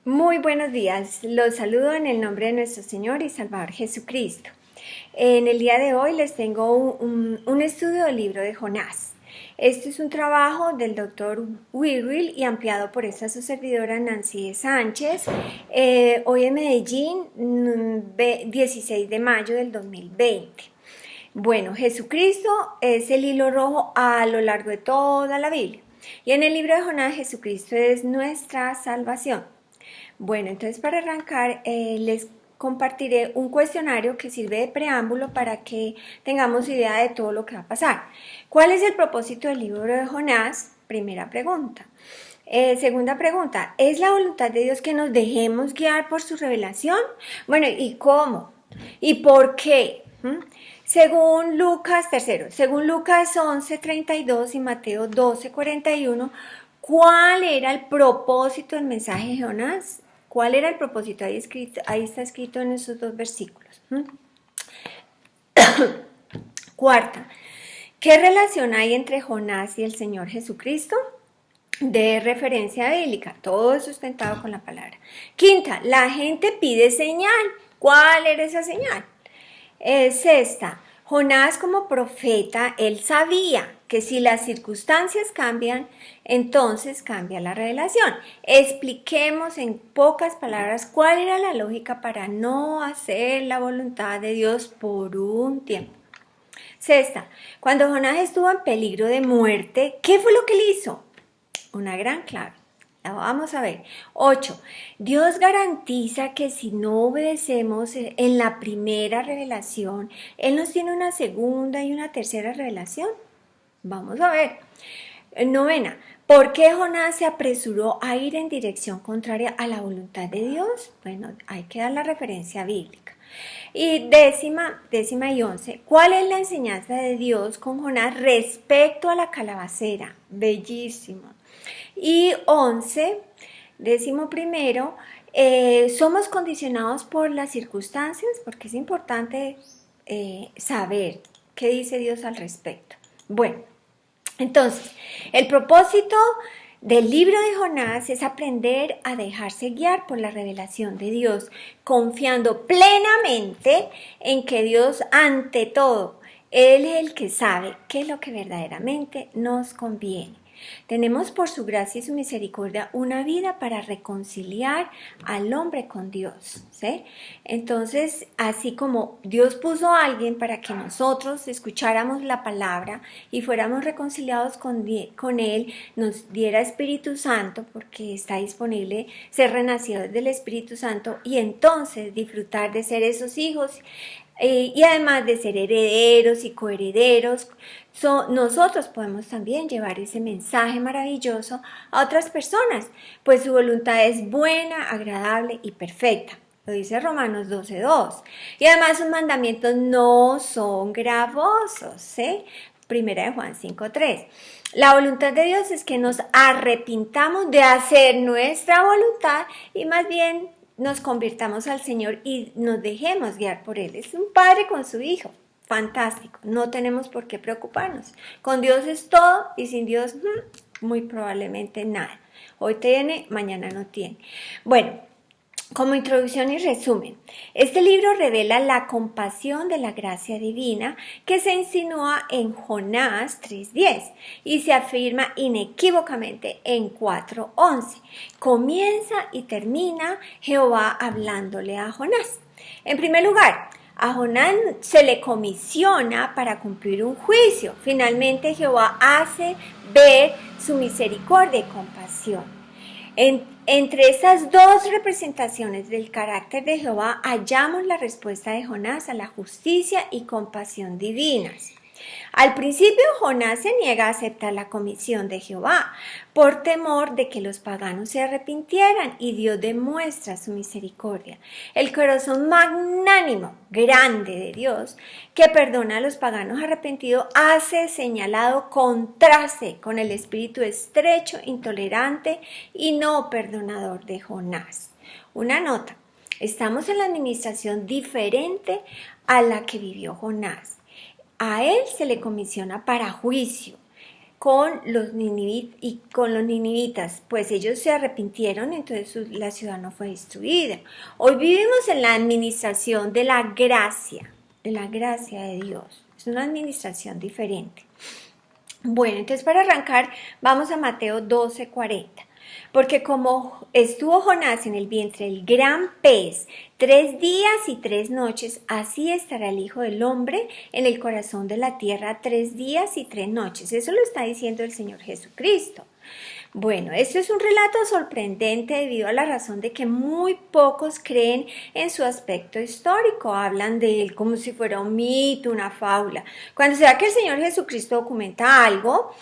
Muy buenos días, los saludo en el nombre de nuestro Señor y Salvador Jesucristo. En el día de hoy les tengo un estudio del libro de Jonás. Este es un trabajo del doctor Wirwil y ampliado por esta su servidora Nancy Sánchez, hoy en Medellín, 16 de mayo del 2020. Bueno, Jesucristo es el hilo rojo a lo largo de toda la Biblia. Y en el libro de Jonás, Jesucristo es nuestra salvación. Bueno, entonces para arrancar les compartiré un cuestionario que sirve de preámbulo para que tengamos idea de todo lo que va a pasar. ¿Cuál es el propósito del libro de Jonás? Primera pregunta. Segunda pregunta, ¿es la voluntad de Dios que nos dejemos guiar por su revelación? Bueno, ¿y cómo? ¿Y por qué? Según Lucas, según Lucas 11:32 y Mateo 12:41, ¿cuál era el propósito del mensaje de Jonás? ¿Cuál era el propósito? Ahí está escrito en esos dos versículos. Cuarta, ¿qué relación hay entre Jonás y el Señor Jesucristo? De referencia bíblica, todo es sustentado con la palabra. Quinta, la gente pide señal. ¿Cuál era esa señal? Sexta, Jonás como profeta, él sabía que si las circunstancias cambian, entonces cambia la revelación. Expliquemos en pocas palabras cuál era la lógica para no hacer la voluntad de Dios por un tiempo. Sexta, cuando Jonás estuvo en peligro de muerte, ¿qué fue lo que él hizo? Una gran clave. La vamos a ver. 8. Dios garantiza que si no obedecemos en la primera revelación, Él nos tiene una segunda y una tercera revelación. Vamos a ver. Novena. ¿Por qué Jonás se apresuró a ir en dirección contraria a la voluntad de Dios? Bueno, hay que dar la referencia bíblica. Y décima y 11. ¿Cuál es la enseñanza de Dios con Jonás respecto a la calabacera? Bellísimo. Y 11, décimo primero, somos condicionados por las circunstancias, porque es importante saber qué dice Dios al respecto. Bueno, entonces, el propósito del libro de Jonás es aprender a dejarse guiar por la revelación de Dios, confiando plenamente en que Dios, ante todo, Él es el que sabe qué es lo que verdaderamente nos conviene. Tenemos por su gracia y su misericordia una vida para reconciliar al hombre con Dios, ¿sí? Entonces, así como Dios puso a alguien para que nosotros escucháramos la palabra y fuéramos reconciliados con Él, nos diera Espíritu Santo, porque está disponible ser renacidos del Espíritu Santo y entonces disfrutar de ser esos hijos y además de ser herederos y coherederos, nosotros podemos también llevar ese mensaje maravilloso a otras personas, pues su voluntad es buena, agradable y perfecta. Lo dice Romanos 12:2. Y además sus mandamientos no son gravosos, ¿sí? Primera de Juan 5:3. La voluntad de Dios es que nos arrepintamos de hacer nuestra voluntad y más bien nos convirtamos al Señor y nos dejemos guiar por Él. Es un padre con su hijo. Fantástico. No tenemos por qué preocuparnos. Con Dios es todo y sin Dios muy probablemente nada. Hoy tiene, mañana no tiene. Bueno, como introducción y resumen, este libro revela la compasión de la gracia divina que se insinúa en Jonás 3:10 y se afirma inequívocamente en 4:11. Comienza y termina Jehová hablándole a Jonás. En primer lugar, a Jonás se le comisiona para cumplir un juicio. Finalmente Jehová hace ver su misericordia y compasión. Entre esas dos representaciones del carácter de Jehová hallamos la respuesta de Jonás a la justicia y compasión divinas. Al principio Jonás se niega a aceptar la comisión de Jehová por temor de que los paganos se arrepintieran y Dios demuestra su misericordia. El corazón magnánimo, grande de Dios, que perdona a los paganos arrepentidos, hace señalado contraste con el espíritu estrecho, intolerante y no perdonador de Jonás. Una nota, estamos en la administración diferente a la que vivió Jonás. A él se le comisiona para juicio. con los ninivitas, pues ellos se arrepintieron, entonces la ciudad no fue destruida. Hoy vivimos en la administración de la gracia de Dios. Es una administración diferente. Bueno, entonces para arrancar vamos a Mateo 12:40. Porque como estuvo Jonás en el vientre del gran pez 3 días y 3 noches, así estará el Hijo del Hombre en el corazón de la tierra 3 días y 3 noches. Eso lo está diciendo el Señor Jesucristo. Bueno, esto es un relato sorprendente debido a la razón de que muy pocos creen en su aspecto histórico. Hablan de él como si fuera un mito, una fábula. Cuando se da que el Señor Jesucristo documenta algo,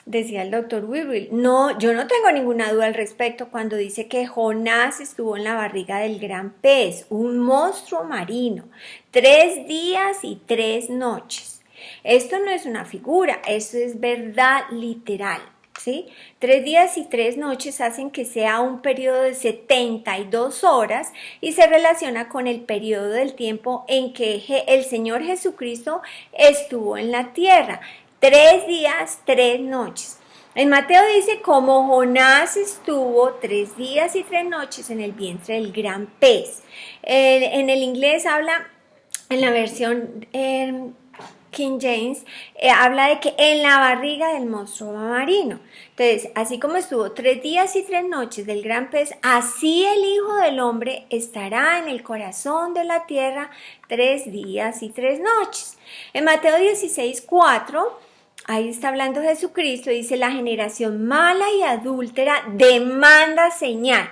decía el doctor Weevil, no, yo no tengo ninguna duda al respecto cuando dice que Jonás estuvo en la barriga del gran pez, un monstruo marino, 3 días y 3 noches. Esto no es una figura, esto es verdad literal. ¿Sí? 3 días y 3 noches hacen que sea un periodo de 72 horas y se relaciona con el periodo del tiempo en que el Señor Jesucristo estuvo en la tierra. 3 días, 3 noches. En Mateo dice, como Jonás estuvo 3 días y 3 noches en el vientre del gran pez. En el inglés habla, en la versión King James, habla de que en la barriga del monstruo marino. Entonces, así como estuvo 3 días y 3 noches del gran pez, así el Hijo del Hombre estará en el corazón de la tierra 3 días y 3 noches. En Mateo 16:4, ahí está hablando Jesucristo, dice, la generación mala y adúltera demanda señal,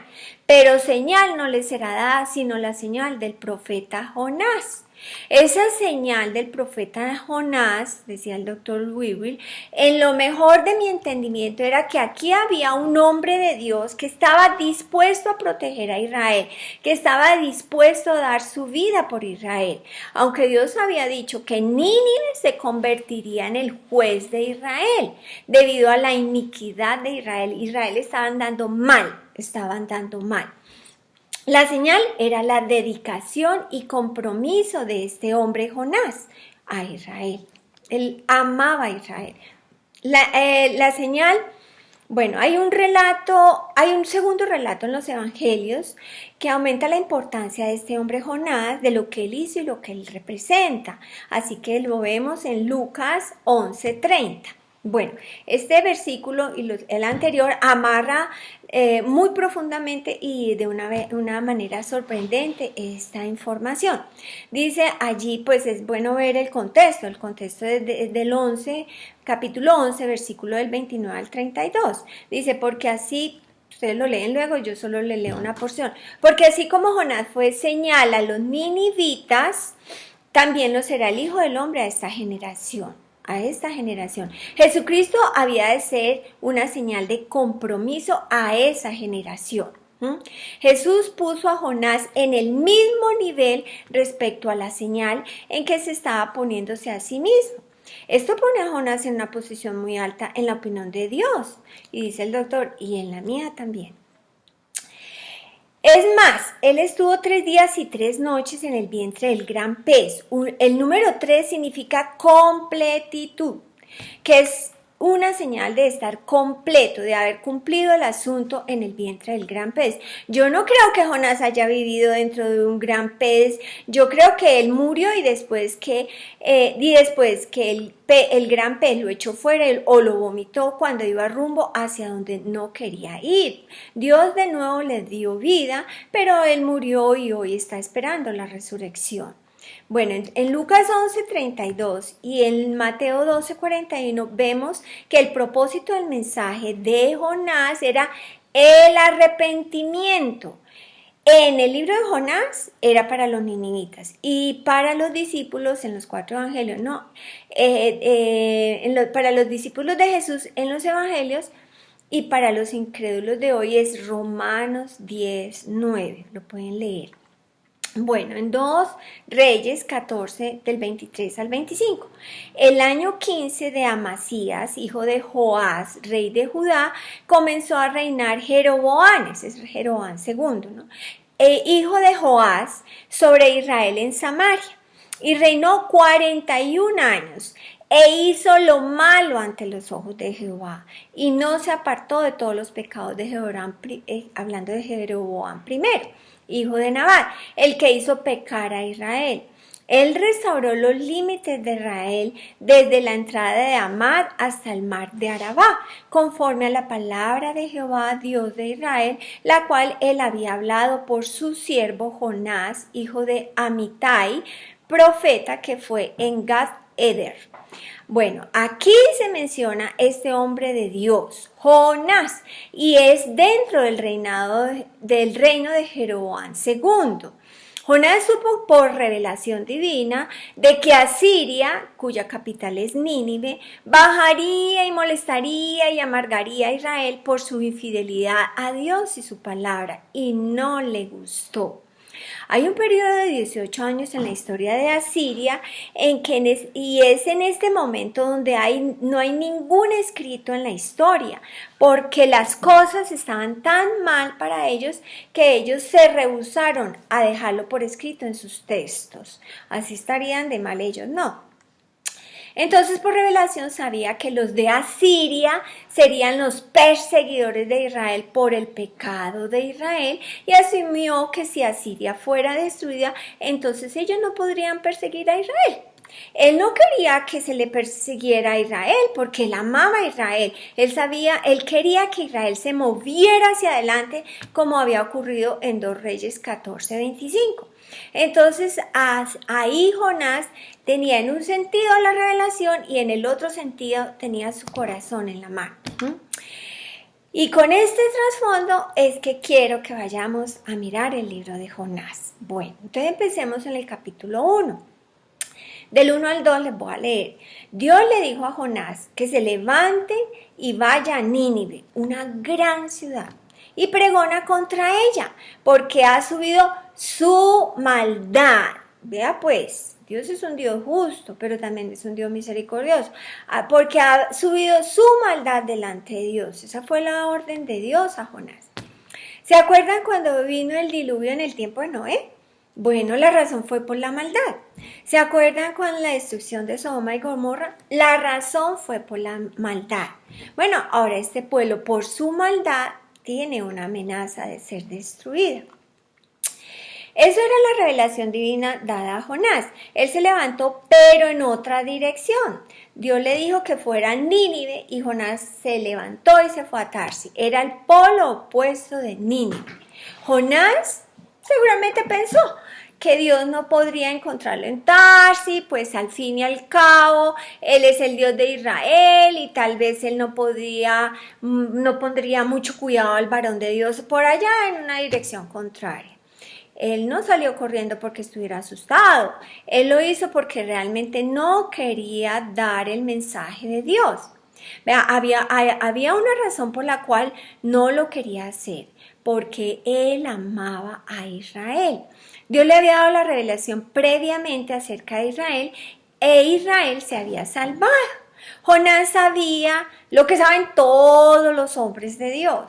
pero señal no le será dada sino la señal del profeta Jonás. Esa señal del profeta Jonás, decía el doctor Weevil, en lo mejor de mi entendimiento era que aquí había un hombre de Dios que estaba dispuesto a proteger a Israel, que estaba dispuesto a dar su vida por Israel. Aunque Dios había dicho que Nínive se convertiría en el juez de Israel, debido a la iniquidad de Israel. Israel estaba andando mal. La señal era la dedicación y compromiso de este hombre Jonás a Israel. Él amaba a Israel. La señal, bueno, hay un segundo relato en los evangelios que aumenta la importancia de este hombre Jonás, de lo que él hizo y lo que él representa. Así que lo vemos en Lucas 11:30. Bueno, este versículo y el anterior amarra muy profundamente y de una manera sorprendente esta información. Dice allí, pues es bueno ver el contexto del 11, capítulo 11, versículo del 29 al 32. Dice, porque así, ustedes lo leen luego, yo solo le leo una porción, porque así como Jonás fue señal a los ninivitas, también lo será el Hijo del Hombre a esta generación. Jesucristo había de ser una señal de compromiso a esa generación. Jesús puso a Jonás en el mismo nivel respecto a la señal en que se estaba poniéndose a sí mismo. Esto pone a Jonás en una posición muy alta en la opinión de Dios. Y dice el doctor, y en la mía también. Es más, él estuvo 3 días y 3 noches en el vientre del gran pez. El número 3 significa completitud, que es una señal de estar completo, de haber cumplido el asunto en el vientre del gran pez. Yo no creo que Jonás haya vivido dentro de un gran pez. Yo creo que él murió y después que el gran pez lo echó fuera o lo vomitó cuando iba rumbo hacia donde no quería ir. Dios de nuevo le dio vida, pero él murió y hoy está esperando la resurrección. Bueno, en Lucas 11:32 y en Mateo 12:41 vemos que el propósito del mensaje de Jonás era el arrepentimiento. En el libro de Jonás era para los ninivitas y para los discípulos en los 4 evangelios, para los discípulos de Jesús en los evangelios y para los incrédulos de hoy es Romanos 10:9, lo pueden leer. Bueno, en 2 Reyes 14 del 23 al 25. El año 15 de Amasías, hijo de Joás, rey de Judá, comenzó a reinar Jeroboam, ese es Jeroboam II, ¿no? Hijo de Joás, sobre Israel en Samaria. Y reinó 41 años. e hizo lo malo ante los ojos de Jehová, y no se apartó de todos los pecados de Jeroboam, hablando de Jeroboam primero, hijo de Nabat, el que hizo pecar a Israel. Él restauró los límites de Israel desde la entrada de Amad hasta el mar de Arabá, conforme a la palabra de Jehová, Dios de Israel, la cual él había hablado por su siervo Jonás, hijo de Amitai, profeta que fue en Gad Eder. Bueno, aquí se menciona este hombre de Dios, Jonás, y es dentro del reino de Jeroboam II. Jonás supo por revelación divina de que Asiria, cuya capital es Nínive, bajaría y molestaría y amargaría a Israel por su infidelidad a Dios y su palabra, y no le gustó. Hay un periodo de 18 años en la historia de Asiria y es en este momento donde no hay ningún escrito en la historia, porque las cosas estaban tan mal para ellos que ellos se rehusaron a dejarlo por escrito en sus textos. Así estarían de mal ellos, no. Entonces, por revelación sabía que los de Asiria serían los perseguidores de Israel por el pecado de Israel, y asumió que si Asiria fuera destruida, entonces ellos no podrían perseguir a Israel. Él no quería que se le persiguiera a Israel porque él amaba a Israel. Él quería que Israel se moviera hacia adelante, como había ocurrido en 2 Reyes 14:25. Entonces ahí Jonás tenía en un sentido la revelación y en el otro sentido tenía su corazón en la mano. Y con este trasfondo es que quiero que vayamos a mirar el libro de Jonás. Bueno, entonces empecemos en el capítulo 1. Del 1 al 2 les voy a leer. Dios le dijo a Jonás que se levante y vaya a Nínive, una gran ciudad, y pregona contra ella, porque ha subido su maldad. Vea pues, Dios es un Dios justo, pero también es un Dios misericordioso, porque ha subido su maldad delante de Dios. Esa fue la orden de Dios a Jonás. ¿Se acuerdan cuando vino el diluvio en el tiempo de Noé? Bueno, la razón fue por la maldad. ¿Se acuerdan con la destrucción de Sodoma y Gomorra? La razón fue por la maldad. Bueno, ahora este pueblo por su maldad tiene una amenaza de ser destruida. Eso era la revelación divina dada a Jonás. Él se levantó, pero en otra dirección. Dios le dijo que fuera a Nínive y Jonás se levantó y se fue a Tarsis. Era el polo opuesto de Nínive. Jonás seguramente pensó que Dios no podría encontrarlo en Tarsis, pues al fin y al cabo Él es el Dios de Israel y tal vez Él no pondría mucho cuidado al varón de Dios por allá en una dirección contraria. Él no salió corriendo porque estuviera asustado, Él lo hizo porque realmente no quería dar el mensaje de Dios. Vea, había una razón por la cual no lo quería hacer, porque Él amaba a Israel. Dios le había dado la revelación previamente acerca de Israel e Israel se había salvado. Jonás sabía lo que saben todos los hombres de Dios,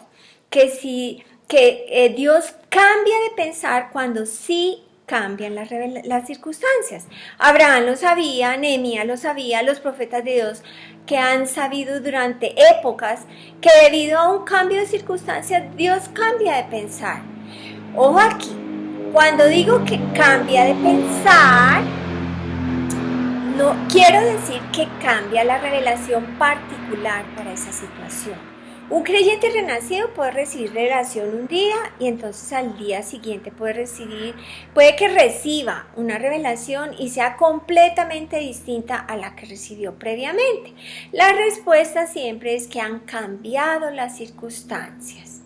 que Dios cambia de pensar cuando sí cambian las circunstancias. Abraham lo sabía, Nehemías lo sabía, los profetas de Dios que han sabido durante épocas que debido a un cambio de circunstancias Dios cambia de pensar. Ojo aquí, cuando digo que cambia de pensar, no quiero decir que cambia la revelación particular para esa situación. Un creyente renacido puede recibir revelación un día y entonces al día siguiente puede que reciba una revelación y sea completamente distinta a la que recibió previamente. La respuesta siempre es que han cambiado las circunstancias.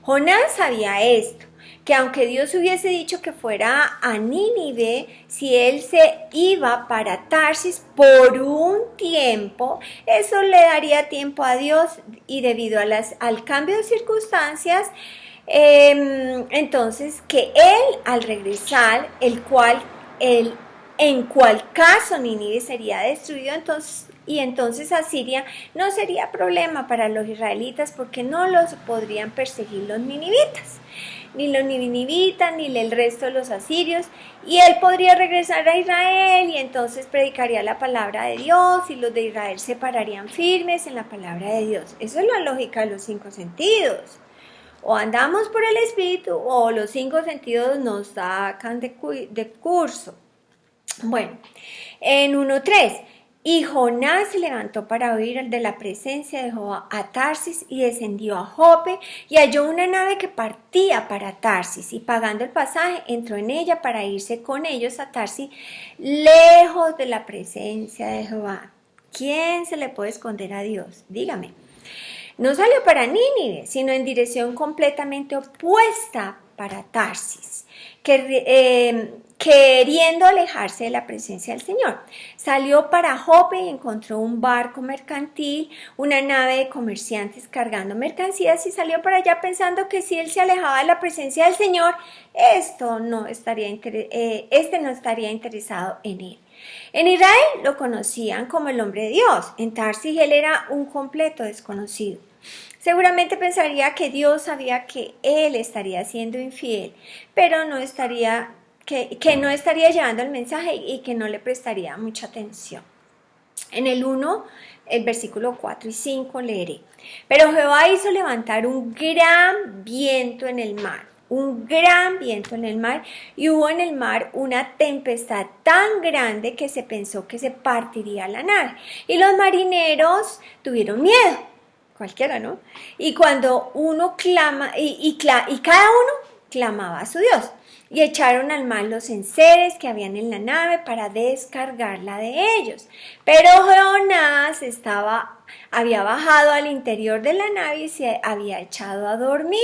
Jonás sabía esto, que aunque Dios hubiese dicho que fuera a Nínive, si él se iba para Tarsis por un tiempo, eso le daría tiempo a Dios y debido al cambio de circunstancias, entonces que él al regresar, en cual caso Nínive sería destruido, entonces Asiria no sería problema para los israelitas porque no los podrían perseguir los ninivitas. ni los ninivitas, ni el resto de los asirios, y él podría regresar a Israel y entonces predicaría la palabra de Dios y los de Israel se pararían firmes en la palabra de Dios. Eso es la lógica de los 5 sentidos. O andamos por el Espíritu o los 5 sentidos nos sacan de curso. Bueno, en 1:3, y Jonás se levantó para huir de la presencia de Jehová a Tarsis y descendió a Jope y halló una nave que partía para Tarsis y pagando el pasaje entró en ella para irse con ellos a Tarsis lejos de la presencia de Jehová. ¿Quién se le puede esconder a Dios? Dígame. No salió para Nínive, sino en dirección completamente opuesta para Tarsis, queriendo alejarse de la presencia del Señor. Salió para Jope y encontró un barco mercantil, una nave de comerciantes cargando mercancías y salió para allá pensando que si él se alejaba de la presencia del Señor, este no estaría interesado en él. En Israel lo conocían como el hombre de Dios. En Tarsis él era un completo desconocido. Seguramente pensaría que Dios sabía que él estaría siendo infiel, pero que no estaría llevando el mensaje y que no le prestaría mucha atención. En el 1, el versículo 4 y 5 leeré. Pero Jehová hizo levantar un gran viento en el mar. Y hubo en el mar una tempestad tan grande que se pensó que se partiría la nave. Y los marineros tuvieron miedo, cualquiera, ¿no? Y cuando uno clama, y cada uno clamaba a su Dios. Y echaron al mar los enseres que habían en la nave para descargarla de ellos. Pero Jonás había bajado al interior de la nave y se había echado a dormir.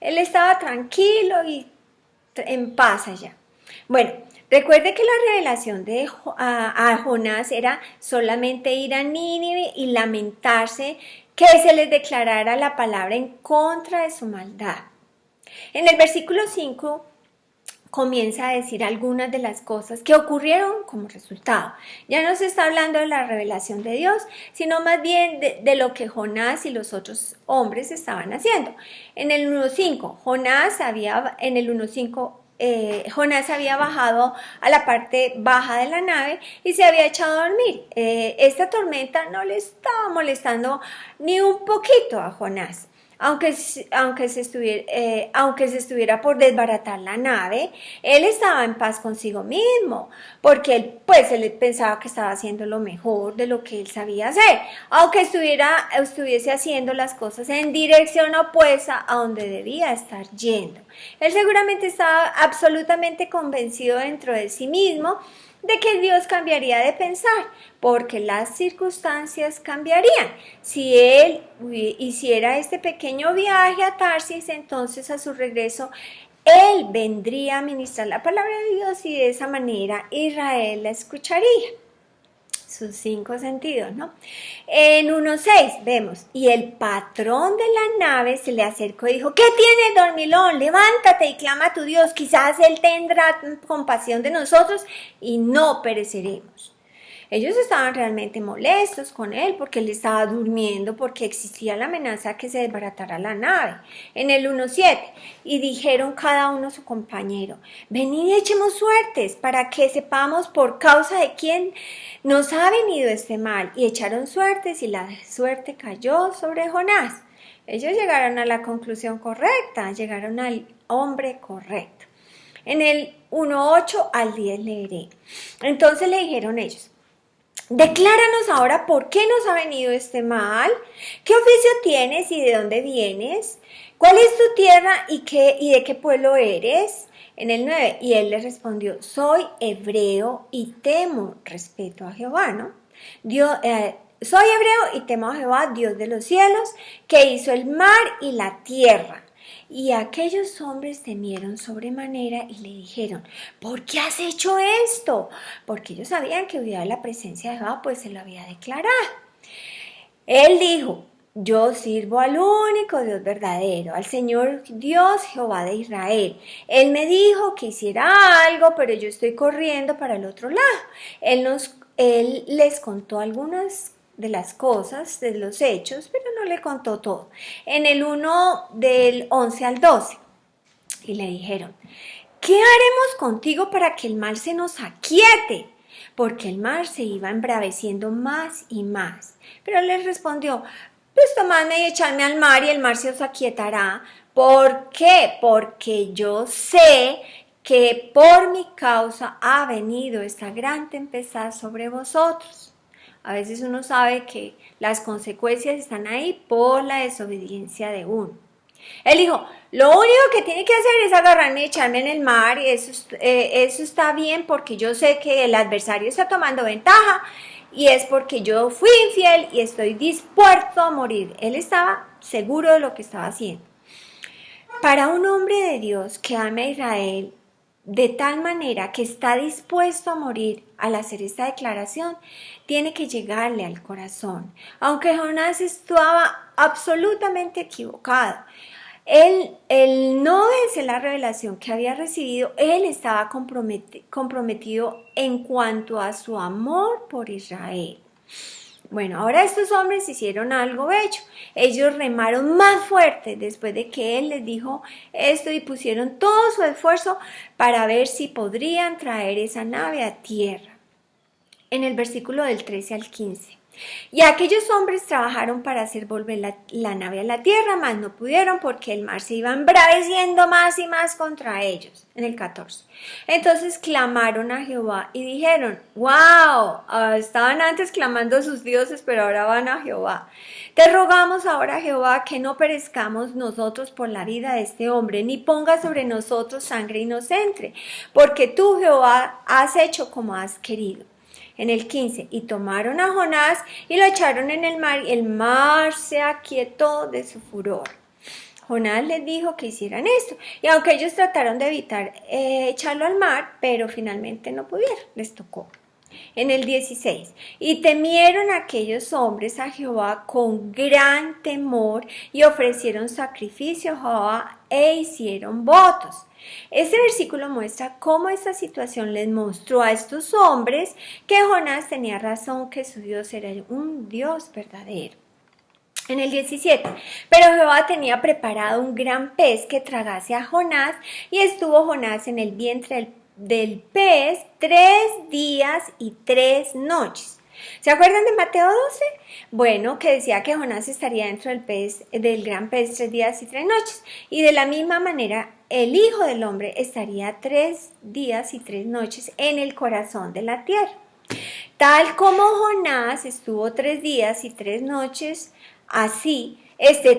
Él estaba tranquilo y en paz allá. Bueno, recuerde que la revelación a Jonás era solamente ir a Nínive y lamentarse que se les declarara la palabra en contra de su maldad. En el versículo 5 comienza a decir algunas de las cosas que ocurrieron como resultado. Ya no se está hablando de la revelación de Dios, sino más bien de lo que Jonás y los otros hombres estaban haciendo. En el 1.5, Jonás había bajado a la parte baja de la nave y se había echado a dormir. Esta tormenta no le estaba molestando ni un poquito a Jonás. Aunque se estuviera por desbaratar la nave, él estaba en paz consigo mismo, porque él pensaba que estaba haciendo lo mejor de lo que él sabía hacer, aunque estuviese haciendo las cosas en dirección opuesta a donde debía estar yendo. Él seguramente estaba absolutamente convencido dentro de sí mismo de que Dios cambiaría de pensar, porque las circunstancias cambiarían. Si él hiciera este pequeño viaje a Tarsis, entonces a su regreso, él vendría a ministrar la palabra de Dios y de esa manera Israel la escucharía. Sus 5 sentidos, ¿no? En 1.6 vemos, y el patrón de la nave se le acercó y dijo, ¿qué tienes, dormilón? Levántate y clama a tu Dios, quizás Él tendrá compasión de nosotros y no pereceremos. Ellos estaban realmente molestos con él porque él estaba durmiendo, porque existía la amenaza que se desbaratara la nave. En el 1.7, y dijeron cada uno a su compañero, venid y echemos suertes para que sepamos por causa de quién nos ha venido este mal. Y echaron suertes y la suerte cayó sobre Jonás. Ellos llegaron a la conclusión correcta, llegaron al hombre correcto. En el 1.8 al 10 leeré. Entonces le dijeron ellos, decláranos ahora por qué nos ha venido este mal, qué oficio tienes y de dónde vienes, cuál es tu tierra y de qué pueblo eres. En el 9, y él le respondió, soy hebreo y temo respeto a Jehová, ¿no? Soy hebreo y temo a Jehová, Dios de los cielos, que hizo el mar y la tierra. Y aquellos hombres temieron sobremanera y le dijeron, ¿por qué has hecho esto? Porque ellos sabían que huía de la presencia de Jehová, pues se lo había declarado. Él dijo, yo sirvo al único Dios verdadero, al Señor Dios Jehová de Israel. Él me dijo que hiciera algo, pero yo estoy corriendo para el otro lado. Él les contó algunas de las cosas, de los hechos, pero no le contó todo. En el 1 del 11 al 12. y le dijeron: ¿qué haremos contigo para que el mar se nos aquiete? Porque el mar se iba embraveciendo más y más. Pero él les respondió: pues tomadme y echadme al mar y el mar se os aquietará. ¿Por qué? Porque yo sé que por mi causa ha venido esta gran tempestad sobre vosotros. A veces uno sabe que las consecuencias están ahí por la desobediencia de uno. Él dijo: lo único que tiene que hacer es agarrarme y echarme en el mar, y eso está bien, porque yo sé que el adversario está tomando ventaja y es porque yo fui infiel y estoy dispuesto a morir. Él estaba seguro de lo que estaba haciendo. Para un hombre de Dios que ama a Israel de tal manera que está dispuesto a morir al hacer esta declaración, tiene que llegarle al corazón. Aunque Jonás estaba absolutamente equivocado, él no obedeció la revelación que había recibido, él estaba comprometido en cuanto a su amor por Israel. Bueno, ahora estos hombres hicieron algo bello. Ellos remaron más fuerte después de que él les dijo esto y pusieron todo su esfuerzo para ver si podrían traer esa nave a tierra. En el versículo del 13 al 15. Y aquellos hombres trabajaron para hacer volver la nave a la tierra, mas no pudieron porque el mar se iba embraveciendo más y más contra ellos. En el 14. Entonces clamaron a Jehová y dijeron: wow, estaban antes clamando a sus dioses, pero ahora van a Jehová. Te rogamos ahora, Jehová, que no perezcamos nosotros por la vida de este hombre, ni ponga sobre nosotros sangre inocente, porque tú, Jehová, has hecho como has querido. En el 15, y tomaron a Jonás y lo echaron en el mar, y el mar se aquietó de su furor. Jonás les dijo que hicieran esto, y aunque ellos trataron de evitar echarlo al mar, pero finalmente no pudieron, les tocó. En el 16, y temieron aquellos hombres a Jehová con gran temor, y ofrecieron sacrificio a Jehová e hicieron votos. Este versículo muestra cómo esta situación les mostró a estos hombres que Jonás tenía razón, que su Dios era un Dios verdadero. En el 17, pero Jehová tenía preparado un gran pez que tragase a Jonás, y estuvo Jonás en el vientre del pez 3 días y 3 noches. ¿Se acuerdan de Mateo 12? Bueno, que decía que Jonás estaría dentro del gran pez 3 días y 3 noches. Y de la misma manera, el Hijo del Hombre estaría 3 días y 3 noches en el corazón de la tierra. Tal como Jonás estuvo 3 días y 3 noches, así,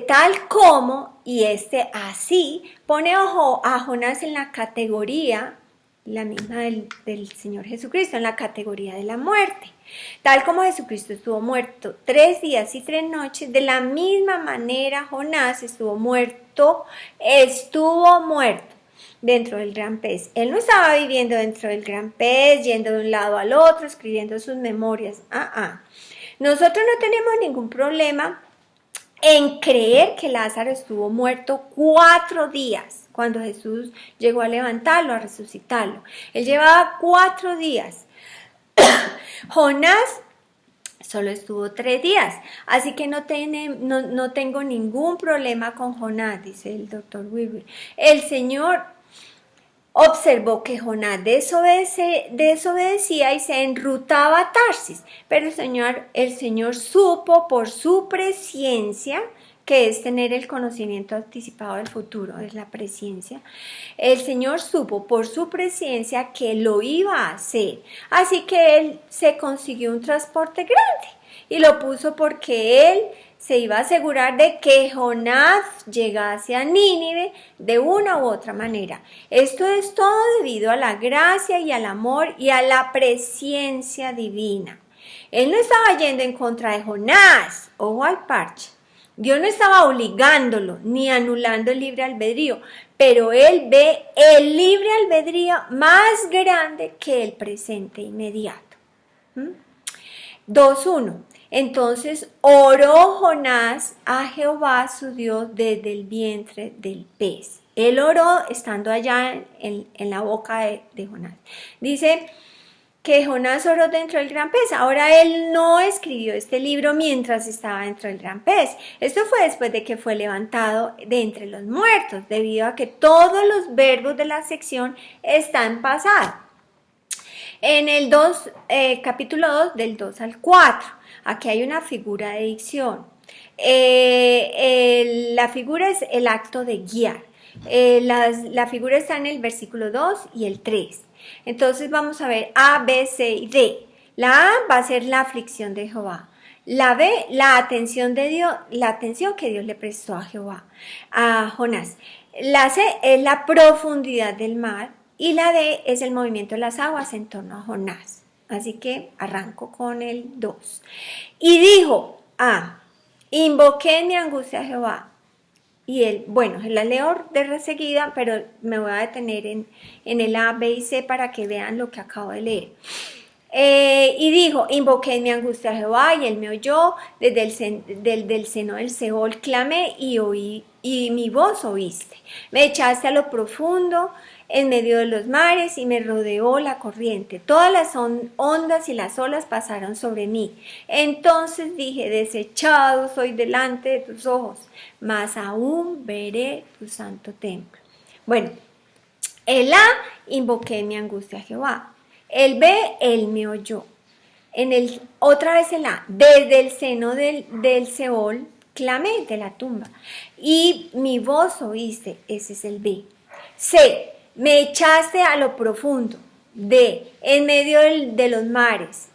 tal como y así, pone a Jonás en la categoría, la misma del Señor Jesucristo, en la categoría de la muerte. Tal como Jesucristo estuvo muerto 3 días y 3 noches, de la misma manera Jonás estuvo muerto dentro del gran pez. Él no estaba viviendo dentro del gran pez, yendo de un lado al otro, escribiendo sus memorias. Nosotros no tenemos ningún problema en creer que Lázaro estuvo muerto 4 días cuando Jesús llegó a levantarlo, a resucitarlo. Él llevaba 4 días. Jonás solo estuvo 3 días, así que no tengo ningún problema con Jonás, dice el doctor Weaver. El Señor observó que Jonás desobedecía y se enrutaba a Tarsis, pero el Señor supo por su presciencia, que es tener el conocimiento anticipado del futuro, es la presciencia. El Señor supo por su presciencia que lo iba a hacer, así que él se consiguió un transporte grande y lo puso porque él se iba a asegurar de que Jonás llegase a Nínive de una u otra manera. Esto es todo debido a la gracia y al amor y a la presciencia divina. Él no estaba yendo en contra de Jonás, ojo al parche. Dios no estaba obligándolo ni anulando el libre albedrío, pero él ve el libre albedrío más grande que el presente inmediato. 2:1. Entonces oró Jonás a Jehová su Dios desde el vientre del pez. Él oró estando allá en la boca de Jonás. Dice que Jonás oró dentro del gran pez. Ahora él no escribió este libro mientras estaba dentro del gran pez. Esto fue después de que fue levantado de entre los muertos, debido a que todos los verbos de la sección están pasado. En el capítulo 2, del 2 al 4, aquí hay una figura de dicción. La figura es el acto de guiar. La figura está en el versículo 2 y el 3. Entonces vamos a ver A, B, C y D. La A va a ser la aflicción de Jehová. La B, la atención de Dios, la atención que Dios le prestó a Jehová, a Jonás. La C es la profundidad del mar y la D es el movimiento de las aguas en torno a Jonás. Así que arranco con el 2. Y dijo, invoqué en mi angustia a Jehová. Y él, bueno, la leo de reseguida, pero me voy a detener en el A, B y C para que vean lo que acabo de leer. Y dijo, invoqué en mi angustia a Jehová y él me oyó, desde el seno del Seol clamé y oí, y mi voz oíste. Me echaste a lo profundo, en medio de los mares, y me rodeó la corriente. Todas las ondas y las olas pasaron sobre mí. Entonces dije, desechado soy delante de tus ojos, mas aún veré tu santo templo. Bueno, el A, invoqué mi angustia a Jehová. El B, él me oyó. Otra vez el A, desde el seno del Seol clamé, de la tumba, y mi voz oíste. Ese es el B. C, me echaste a lo profundo. D, en medio de los mares.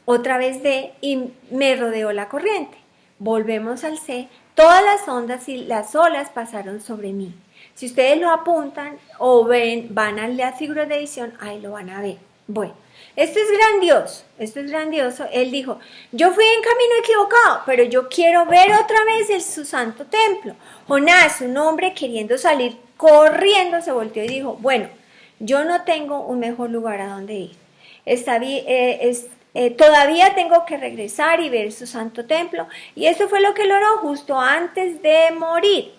Otra vez D, y me rodeó la corriente. Volvemos al C, todas las ondas y las olas pasaron sobre mí. Si ustedes lo apuntan o van a la figura de edición, ahí lo van a ver. Bueno, esto es grandioso. Él dijo, yo fui en camino equivocado, pero yo quiero ver otra vez su santo templo. Jonás, un hombre queriendo salir corriendo, se volteó y dijo, bueno, yo no tengo un mejor lugar a donde ir. Todavía tengo que regresar y ver su santo templo. Y eso fue lo que logró justo antes de morir.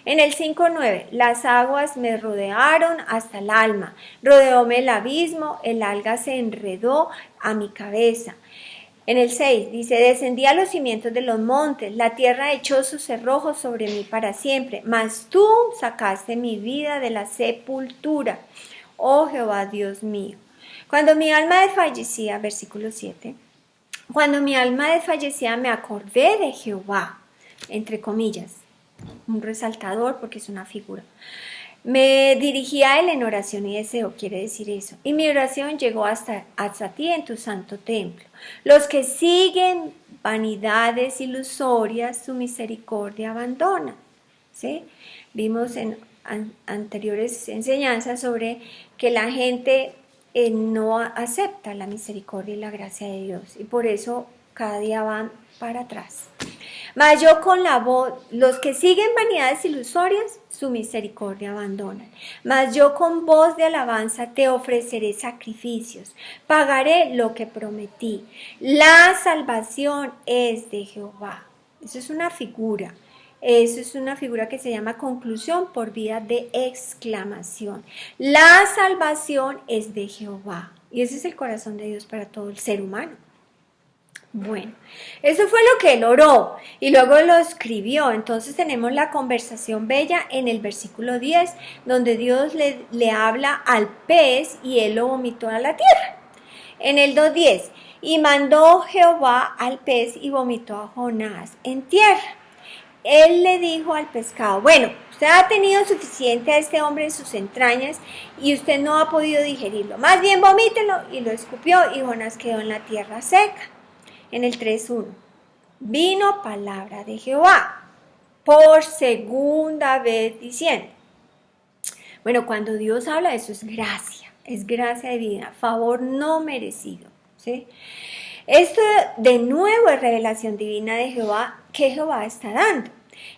En el 5.9, las aguas me rodearon hasta el alma, rodeóme el abismo, el alga se enredó a mi cabeza. En el 6 dice, descendí a los cimientos de los montes, la tierra echó sus cerrojos sobre mí para siempre, mas tú sacaste mi vida de la sepultura, oh Jehová Dios mío. Cuando mi alma desfallecía, versículo 7, cuando mi alma desfallecía me acordé de Jehová, entre comillas, un resaltador porque es una figura. Me dirigí a él en oración y deseo, quiere decir eso. Y mi oración llegó hasta ti en tu santo templo. Los que siguen vanidades ilusorias, su misericordia abandona. ¿Sí? Vimos en anteriores enseñanzas sobre que la gente no acepta la misericordia y la gracia de Dios. Y por eso cada día van para atrás. Mas yo con la voz, los que siguen vanidades ilusorias, su misericordia abandonan. Mas yo con voz de alabanza te ofreceré sacrificios, pagaré lo que prometí. La salvación es de Jehová. Eso es una figura. Eso es una figura que se llama conclusión por vía de exclamación. La salvación es de Jehová. Y ese es el corazón de Dios para todo el ser humano. Bueno, eso fue lo que él oró y luego lo escribió. Entonces tenemos la conversación bella en el versículo 10, donde Dios le habla al pez y él lo vomitó a la tierra. En el 2.10, y mandó Jehová al pez y vomitó a Jonás en tierra. Él le dijo al pescado, bueno, usted ha tenido suficiente a este hombre en sus entrañas y usted no ha podido digerirlo. Más bien vomítelo, y lo escupió y Jonás quedó en la tierra seca. En el 3.1, vino palabra de Jehová por segunda vez diciendo. Bueno, cuando Dios habla, eso es gracia divina, favor no merecido. ¿Sí? Esto de nuevo es revelación divina de Jehová que Jehová está dando.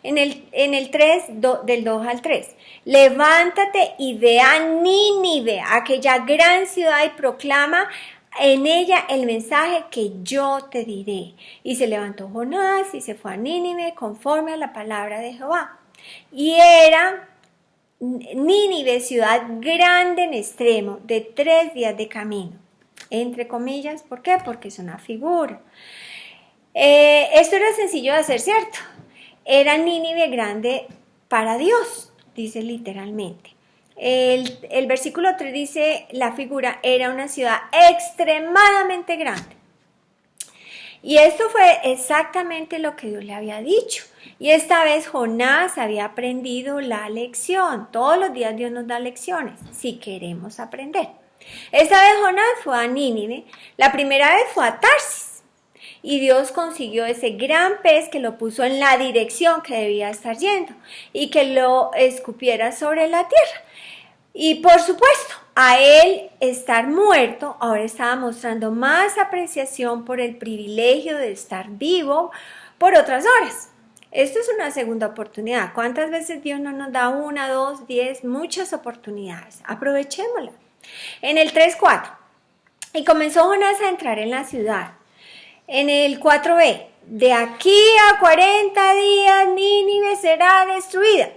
En el 3, del 2 al 3, levántate y ve a Nínive, aquella gran ciudad, y proclama en ella el mensaje que yo te diré. Y se levantó Jonás y se fue a Nínive conforme a la palabra de Jehová. Y era Nínive ciudad grande en extremo, de 3 días de camino. entre comillas. ¿Por qué? Porque es una figura. Esto era sencillo de hacer, ¿cierto? Era Nínive grande para Dios, dice literalmente. El versículo 3 dice, la figura era una ciudad extremadamente grande. Y esto fue exactamente lo que Dios le había dicho. Y esta vez Jonás había aprendido la lección. Todos los días Dios nos da lecciones, si queremos aprender. Esta vez Jonás fue a Nínive, la primera vez fue a Tarsis. Y Dios consiguió ese gran pez que lo puso en la dirección que debía estar yendo y que lo escupiera sobre la tierra. Y por supuesto, a él estar muerto, ahora estaba mostrando más apreciación por el privilegio de estar vivo por otras horas. Esto es una segunda oportunidad. ¿Cuántas veces Dios no nos da 1, 2, 10, muchas oportunidades? Aprovechémosla. En el 3:4, y comenzó Jonás a entrar en la ciudad. En el 4b, de aquí a 40 días Nínive será destruida.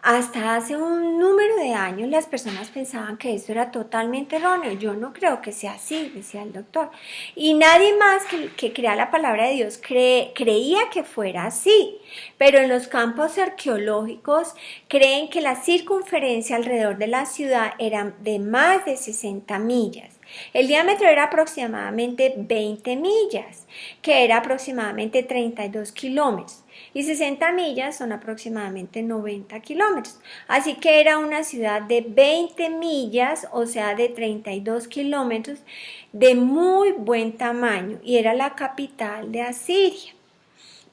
Hasta hace un número de años las personas pensaban que esto era totalmente erróneo. Yo no creo que sea así, decía el doctor. Y nadie más que crea la palabra de Dios creía que fuera así. Pero en los campos arqueológicos creen que la circunferencia alrededor de la ciudad era de más de 60 millas. El diámetro era aproximadamente 20 millas, que era aproximadamente 32 kilómetros. Y 60 millas son aproximadamente 90 kilómetros. Así que era una ciudad de 20 millas, o sea, de 32 kilómetros, de muy buen tamaño. Y era la capital de Asiria.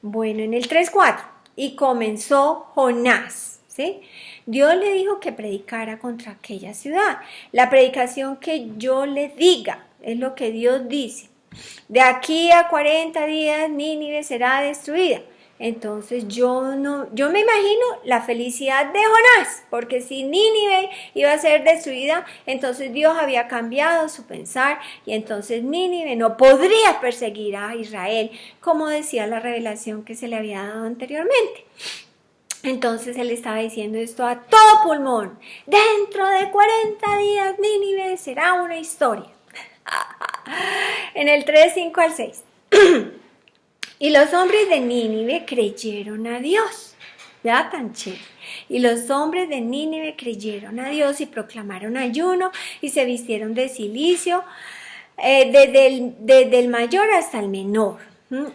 Bueno, en el 3:4, y comenzó Jonás, ¿sí? Dios le dijo que predicara contra aquella ciudad. La predicación que yo le diga es lo que Dios dice. De aquí a 40 días Nínive será destruida. Entonces yo me imagino la felicidad de Jonás, porque si Nínive iba a ser destruida, entonces Dios había cambiado su pensar y entonces Nínive no podría perseguir a Israel, como decía la revelación que se le había dado anteriormente. Entonces él estaba diciendo esto a todo pulmón. Dentro de 40 días Nínive será una historia. En el 3:5 al 6. Y los hombres de Nínive creyeron a Dios. Ya tan chévere. Y los hombres de Nínive creyeron a Dios y proclamaron ayuno y se vistieron de cilicio, desde el mayor hasta el menor.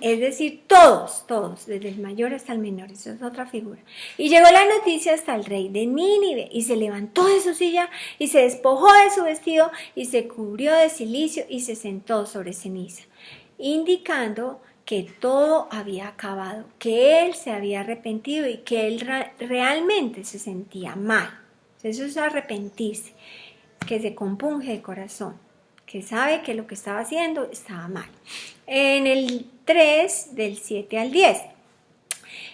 Es decir, todos, desde el mayor hasta el menor. Eso es otra figura. Y llegó la noticia hasta el rey de Nínive y se levantó de su silla y se despojó de su vestido y se cubrió de cilicio y se sentó sobre ceniza, indicando que todo había acabado, que él se había arrepentido y que él realmente se sentía mal. Eso es arrepentirse, que se compunge de corazón, que sabe que lo que estaba haciendo estaba mal. En el 3, del 7 al 10.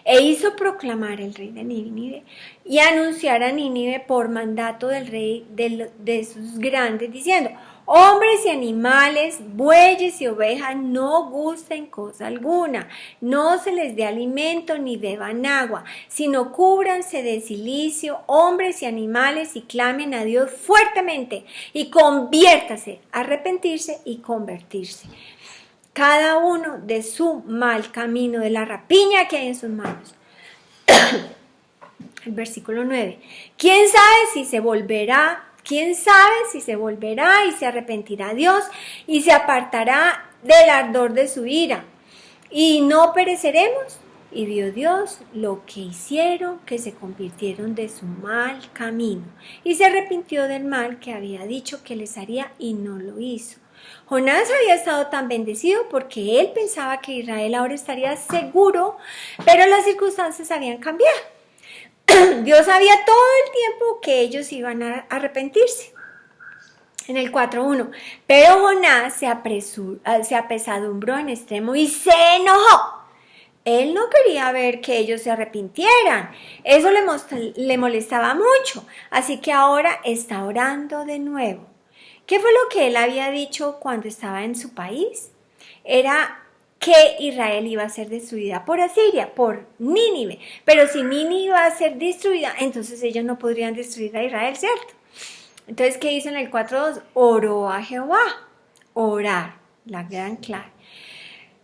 E hizo proclamar el rey de Nínive y anunciar a Nínive por mandato del rey de sus grandes, diciendo: hombres y animales, bueyes y ovejas, no gusten cosa alguna, no se les dé alimento ni beban agua, sino cúbranse de cilicio, hombres y animales, y clamen a Dios fuertemente, y conviértase, arrepentirse y convertirse, cada uno de su mal camino, de la rapiña que hay en sus manos. El versículo 9. ¿Quién sabe si se volverá y se arrepentirá Dios y se apartará del ardor de su ira? ¿Y no pereceremos? Y vio Dios lo que hicieron, que se convirtieron de su mal camino, y se arrepintió del mal que había dicho que les haría, y no lo hizo. Jonás había estado tan bendecido porque él pensaba que Israel ahora estaría seguro, pero las circunstancias habían cambiado. Dios sabía todo el tiempo que ellos iban a arrepentirse. En el 4:1, pero Jonás se apesadumbró en extremo y se enojó. Él no quería ver que ellos se arrepintieran. Eso le molestaba mucho. Así que ahora está orando de nuevo. ¿Qué fue lo que él había dicho cuando estaba en su país? Era que Israel iba a ser destruida por Asiria, por Nínive. Pero si Nínive iba a ser destruida, entonces ellos no podrían destruir a Israel, ¿cierto? Entonces, ¿qué hizo en el 4:2? Oró a Jehová. orar, la gran clave.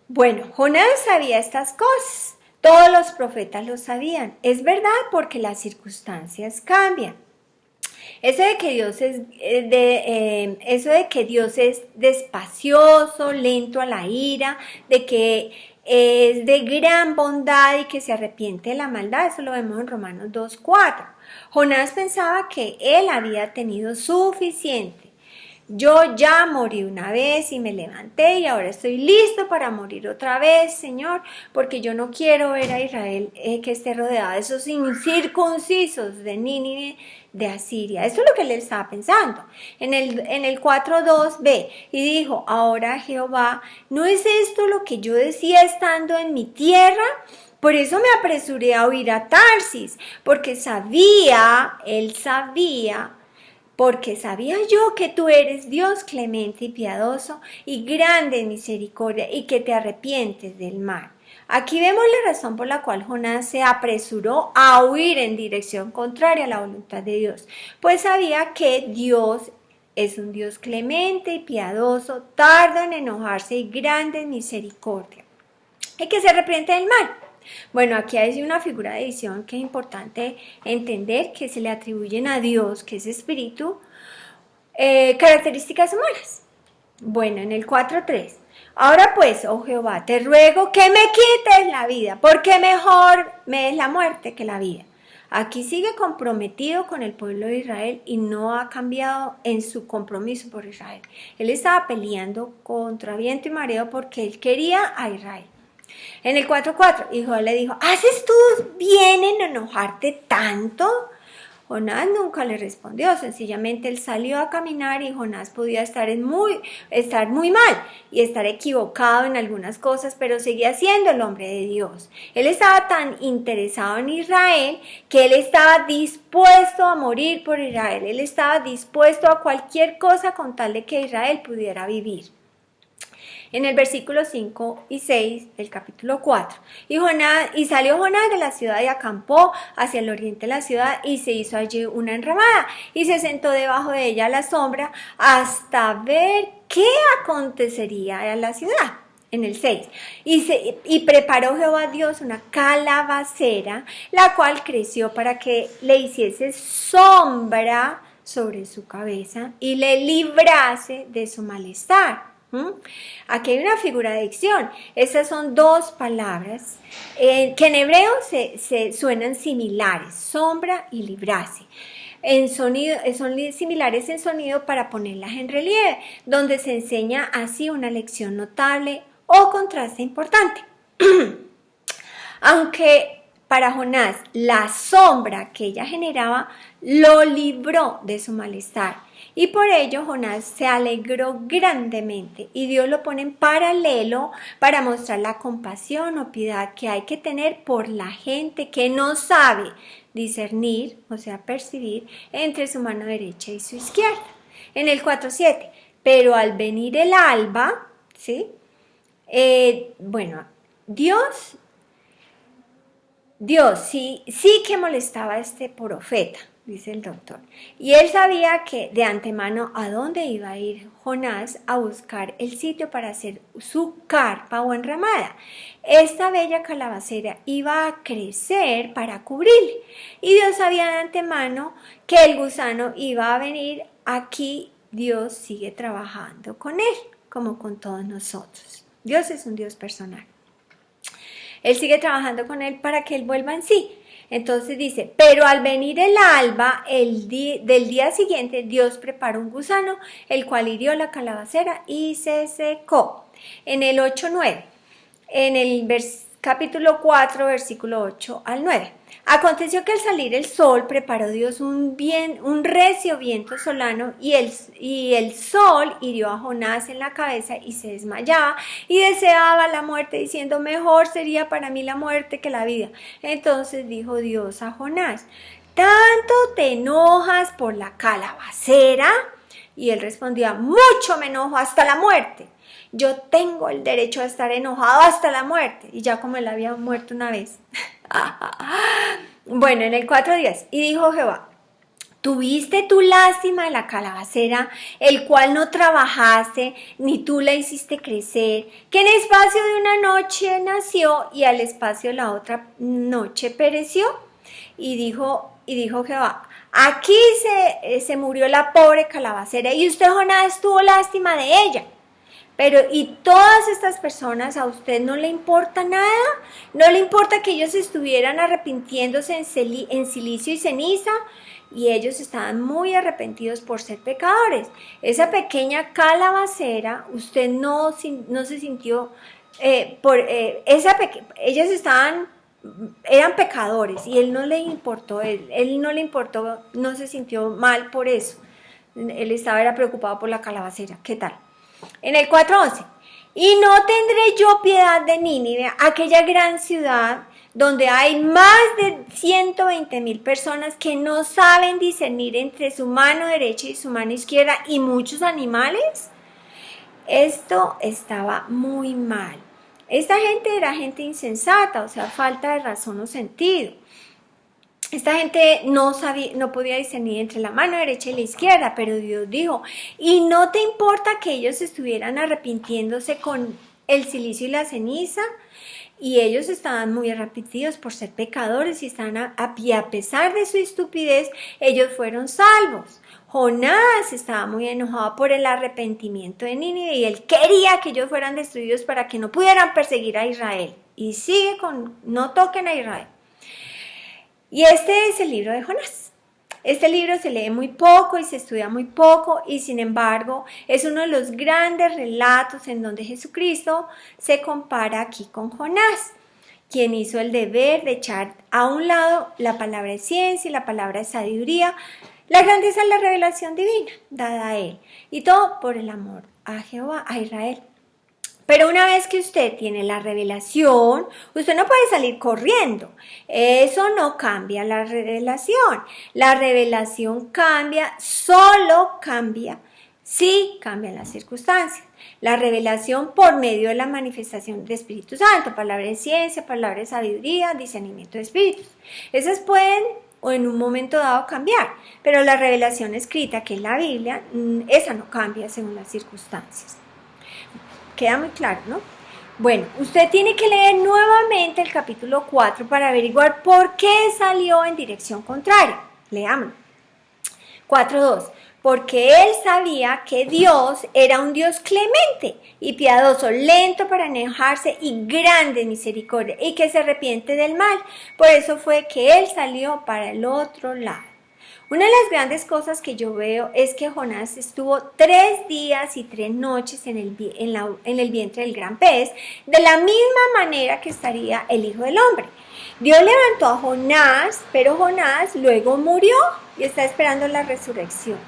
Bueno, Jonás sabía estas cosas, todos los profetas lo sabían, es verdad porque las circunstancias cambian. Eso de que Dios es despacioso, lento a la ira, de que es de gran bondad y que se arrepiente de la maldad, eso lo vemos en Romanos 2:4. Jonás pensaba que él había tenido suficiente. Yo ya morí una vez y me levanté y ahora estoy listo para morir otra vez, Señor, porque yo no quiero ver a Israel que esté rodeada de esos incircuncisos de Nínive, de Asiria. Eso es lo que él estaba pensando. En el 4:2b, y dijo, ahora Jehová, ¿no es esto lo que yo decía estando en mi tierra? Por eso me apresuré a huir a Tarsis, porque sabía yo que tú eres Dios clemente y piadoso y grande en misericordia y que te arrepientes del mal. Aquí vemos la razón por la cual Jonás se apresuró a huir en dirección contraria a la voluntad de Dios, pues sabía que Dios es un Dios clemente y piadoso, tardo en enojarse y grande en misericordia, y que se arrepiente del mal. Bueno, aquí hay una figura de edición que es importante entender que se le atribuyen a Dios, que es espíritu, características humanas. Bueno, en el 4:3. Ahora pues, oh Jehová, te ruego que me quites la vida, porque mejor me es la muerte que la vida. Aquí sigue comprometido con el pueblo de Israel y no ha cambiado en su compromiso por Israel. Él estaba peleando contra viento y mareo porque él quería a Israel. En el 4:4, y Jehová le dijo, ¿haces tú bien en enojarte tanto? Jonás nunca le respondió, sencillamente él salió a caminar y Jonás podía estar muy mal y estar equivocado en algunas cosas, pero seguía siendo el hombre de Dios. Él estaba tan interesado en Israel que él estaba dispuesto a morir por Israel, él estaba dispuesto a cualquier cosa con tal de que Israel pudiera vivir. En el versículo 5 y 6 del capítulo 4. Y salió Jonás de la ciudad y acampó hacia el oriente de la ciudad y se hizo allí una enramada y se sentó debajo de ella a la sombra hasta ver qué acontecería en la ciudad. En el 6. Y preparó Jehová Dios una calabacera, la cual creció para que le hiciese sombra sobre su cabeza y le librase de su malestar. Aquí hay una figura de dicción. Esas son dos palabras que en hebreo se suenan similares, sombra y librarse. Son similares en sonido para ponerlas en relieve, donde se enseña así una lección notable o contraste importante. Aunque para Jonás la sombra que ella generaba lo libró de su malestar. Y por ello Jonás se alegró grandemente y Dios lo pone en paralelo para mostrar la compasión o piedad que hay que tener por la gente que no sabe discernir, o sea, percibir entre su mano derecha y su izquierda. En el 4:7, pero al venir el alba, ¿sí? Dios sí que molestaba a este profeta, dice el doctor. Y él sabía que de antemano a dónde iba a ir Jonás a buscar el sitio para hacer su carpa o enramada. Esta bella calabacera iba a crecer para cubrirle. Y Dios sabía de antemano que el gusano iba a venir. Aquí Dios sigue trabajando con él, como con todos nosotros. Dios es un Dios personal. Él sigue trabajando con él para que él vuelva en sí. Entonces dice, pero al venir el alba del día siguiente, Dios preparó un gusano, el cual hirió la calabacera y se secó. En el 8:9, en el capítulo 4, versículo 8 al 9. Aconteció que al salir el sol preparó Dios un recio viento solano y el sol hirió a Jonás en la cabeza y se desmayaba y deseaba la muerte diciendo, mejor sería para mí la muerte que la vida. Entonces dijo Dios a Jonás, ¿tanto te enojas por la calabacera? Y él respondía, mucho me enojo hasta la muerte. Yo tengo el derecho a estar enojado hasta la muerte. Y ya como él había muerto una vez. Bueno, en el 4:10. Y dijo Jehová, ¿Tuviste tu lástima de la calabacera, el cual no trabajaste, ni tú la hiciste crecer, que en espacio de una noche nació y al espacio de la otra noche pereció? Y dijo Jehová, aquí se murió la pobre calabacera, y usted, Jonás, tuvo lástima de ella. Pero, ¿y todas estas personas, a usted no le importa nada? ¿No le importa que ellos estuvieran arrepintiéndose en silicio y ceniza? Y ellos estaban muy arrepentidos por ser pecadores. Esa pequeña calabacera, usted no se sintió, ellos eran pecadores y él no le importó, él no le importó, no se sintió mal por eso. Él era preocupado por la calabacera. ¿Qué tal? En el 4:11, y no tendré yo piedad de Nínive, aquella gran ciudad donde hay más de 120,000 personas que no saben discernir entre su mano derecha y su mano izquierda y muchos animales. Esto estaba muy mal. Esta gente era gente insensata, o sea, falta de razón o sentido. Esta gente no podía discernir entre la mano derecha y la izquierda, pero Dios dijo, y no te importa que ellos estuvieran arrepintiéndose con el silicio y la ceniza, y ellos estaban muy arrepentidos por ser pecadores y a pesar de su estupidez, ellos fueron salvos. Jonás estaba muy enojado por el arrepentimiento de Nínive y él quería que ellos fueran destruidos para que no pudieran perseguir a Israel. Y sigue no toquen a Israel. Y este es el libro de Jonás. Este libro se lee muy poco y se estudia muy poco y sin embargo es uno de los grandes relatos en donde Jesucristo se compara aquí con Jonás, quien hizo el deber de echar a un lado la palabra de ciencia y la palabra de sabiduría, la grandeza de la revelación divina dada a él y todo por el amor a Jehová, a Israel. Pero una vez que usted tiene la revelación, usted no puede salir corriendo. Eso no cambia la revelación. La revelación solo cambia si cambian las circunstancias. La revelación por medio de la manifestación del Espíritu Santo, palabra de ciencia, palabra de sabiduría, discernimiento de espíritus. Esas pueden o en un momento dado cambiar, pero la revelación escrita, que es la Biblia, esa no cambia según las circunstancias. Queda muy claro, ¿no? Bueno, usted tiene que leer nuevamente el capítulo 4 para averiguar por qué salió en dirección contraria. Leámoslo. 4:2. Porque él sabía que Dios era un Dios clemente y piadoso, lento para enojarse y grande en misericordia, y que se arrepiente del mal. Por eso fue que él salió para el otro lado. Una de las grandes cosas que yo veo es que Jonás estuvo 3 días y 3 noches en el vientre del gran pez, de la misma manera que estaría el Hijo del Hombre. Dios levantó a Jonás, pero Jonás luego murió y está esperando la resurrección.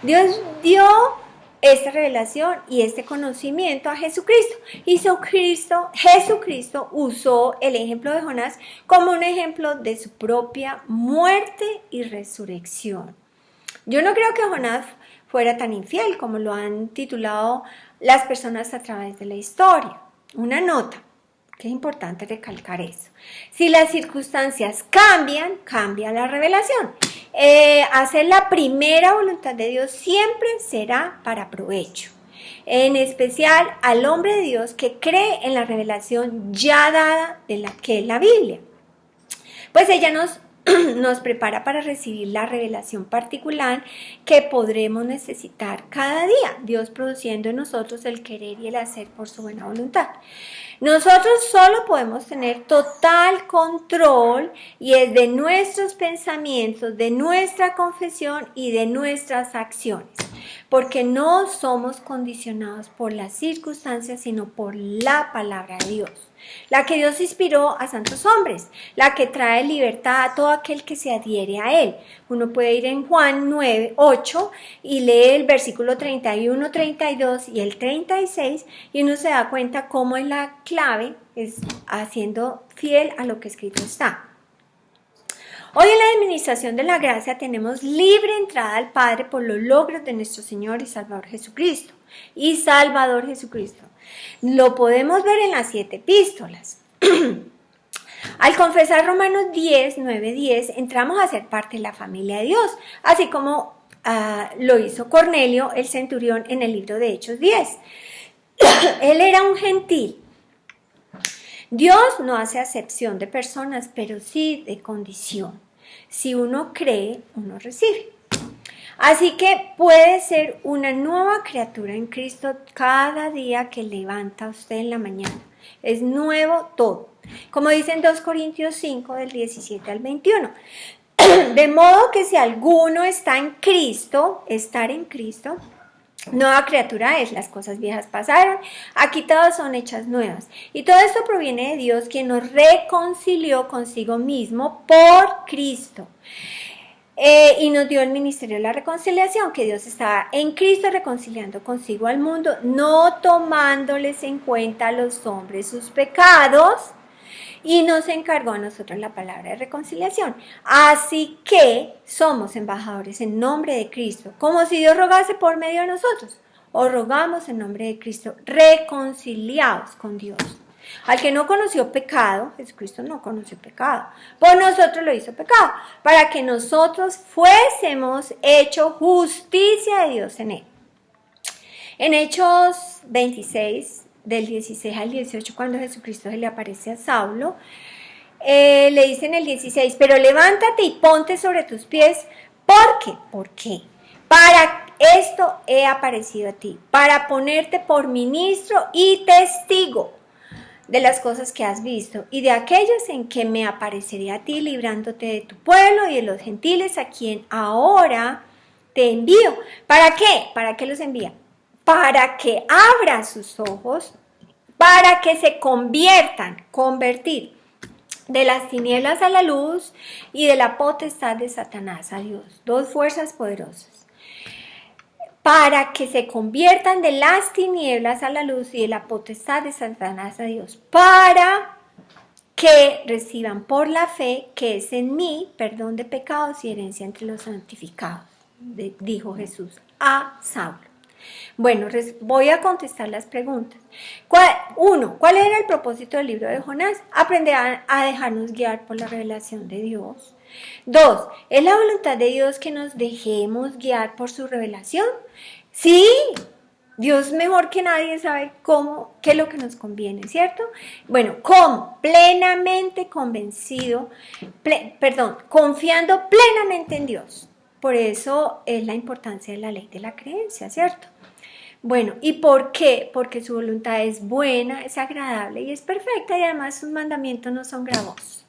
Dios dio esta revelación y este conocimiento a Jesucristo. Y Jesucristo usó el ejemplo de Jonás como un ejemplo de su propia muerte y resurrección. Yo no creo que Jonás fuera tan infiel como lo han titulado las personas a través de la historia. Una nota, que es importante recalcar eso. Si las circunstancias cambian, cambia la revelación. Hacer la primera voluntad de Dios siempre será para provecho. En especial al hombre de Dios que cree en la revelación ya dada que es la Biblia. Pues ella nos prepara para recibir la revelación particular que podremos necesitar cada día, Dios produciendo en nosotros el querer y el hacer por su buena voluntad. Nosotros solo podemos tener total control y es de nuestros pensamientos, de nuestra confesión y de nuestras acciones, porque no somos condicionados por las circunstancias, sino por la palabra de Dios, la que Dios inspiró a santos hombres, la que trae libertad a todo aquel que se adhiere a él. Uno puede ir en Juan 9:8 y lee el versículo 31, 32 y el 36 y uno se da cuenta cómo es la clave, es haciendo fiel a lo que escrito está. Hoy en la administración de la gracia tenemos libre entrada al Padre por los logros de nuestro Señor y Salvador Jesucristo. Lo podemos ver en las 7 epístolas. Al confesar Romanos 10, 9, 10, entramos a ser parte de la familia de Dios, así como lo hizo Cornelio, el centurión, en el libro de Hechos 10. Él era un gentil. Dios no hace acepción de personas, pero sí de condición. Si uno cree, uno recibe. Así que puede ser una nueva criatura en Cristo cada día que levanta usted en la mañana. Es nuevo todo. Como dice en 2 Corintios 5, del 17 al 21. De modo que si alguno está en Cristo, estar en Cristo, nueva criatura es, las cosas viejas pasaron, aquí todas son hechas nuevas. Y todo esto proviene de Dios, quien nos reconcilió consigo mismo por Cristo. Y nos dio el ministerio de la reconciliación, que Dios estaba en Cristo reconciliando consigo al mundo, no tomándoles en cuenta a los hombres sus pecados, y nos encargó a nosotros la palabra de reconciliación. Así que somos embajadores en nombre de Cristo, como si Dios rogase por medio de nosotros. O rogamos en nombre de Cristo, reconciliados con Dios. Al que no conoció pecado, Jesucristo no conoció pecado, por nosotros lo hizo pecado, para que nosotros fuésemos hecho justicia de Dios en él. En Hechos 26, del 16 al 18, cuando Jesucristo se le aparece a Saulo, le dice en el 16, pero levántate y ponte sobre tus pies. ¿Por qué? ¿Por qué? Para esto he aparecido a ti, para ponerte por ministro y testigo de las cosas que has visto y de aquellas en que me apareceré a ti, librándote de tu pueblo y de los gentiles a quien ahora te envío. ¿Para qué? ¿Para qué los envía? Para que abra sus ojos, para que se convertir de las tinieblas a la luz y de la potestad de Satanás a Dios. Dos fuerzas poderosas. Para que se conviertan de las tinieblas a la luz y de la potestad de Satanás a Dios. Para que reciban por la fe que es en mí perdón de pecados y herencia entre los santificados, dijo Jesús a Saulo. Bueno, voy a contestar las preguntas. ¿Cuál era el propósito del libro de Jonás? Aprender a dejarnos guiar por la revelación de Dios. 2. ¿Es la voluntad de Dios que nos dejemos guiar por su revelación? Sí, Dios mejor que nadie sabe qué es lo que nos conviene, ¿cierto? Bueno, ¿cómo? Plenamente confiando plenamente en Dios. Por eso es la importancia de la ley de la creencia, ¿cierto? Bueno, ¿y por qué? Porque su voluntad es buena, es agradable y es perfecta, y además sus mandamientos no son gravosos.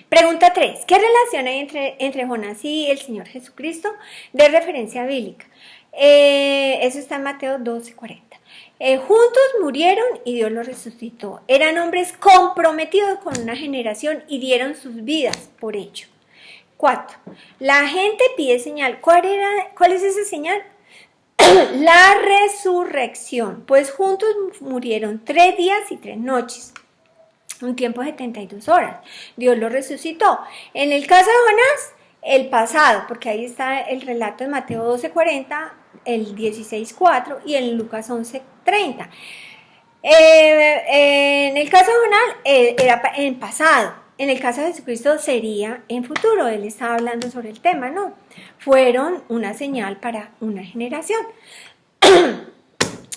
Pregunta 3. ¿Qué relación hay entre Jonás y el Señor Jesucristo? De referencia bíblica. Eso está en Mateo 12:40. Juntos murieron y Dios los resucitó. Eran hombres comprometidos con una generación y dieron sus vidas por ello. 4. La gente pide señal. ¿Cuál es esa señal? La resurrección, pues juntos murieron 3 días y 3 noches, un tiempo de 72 horas. Dios lo resucitó. En el caso de Jonás, el pasado, porque ahí está el relato de Mateo 12:40, el 16:4 y en Lucas 11:30. En el caso de Jonás era en pasado. En el caso de Jesucristo sería en futuro. Él estaba hablando sobre el tema, ¿no? Fueron una señal para una generación.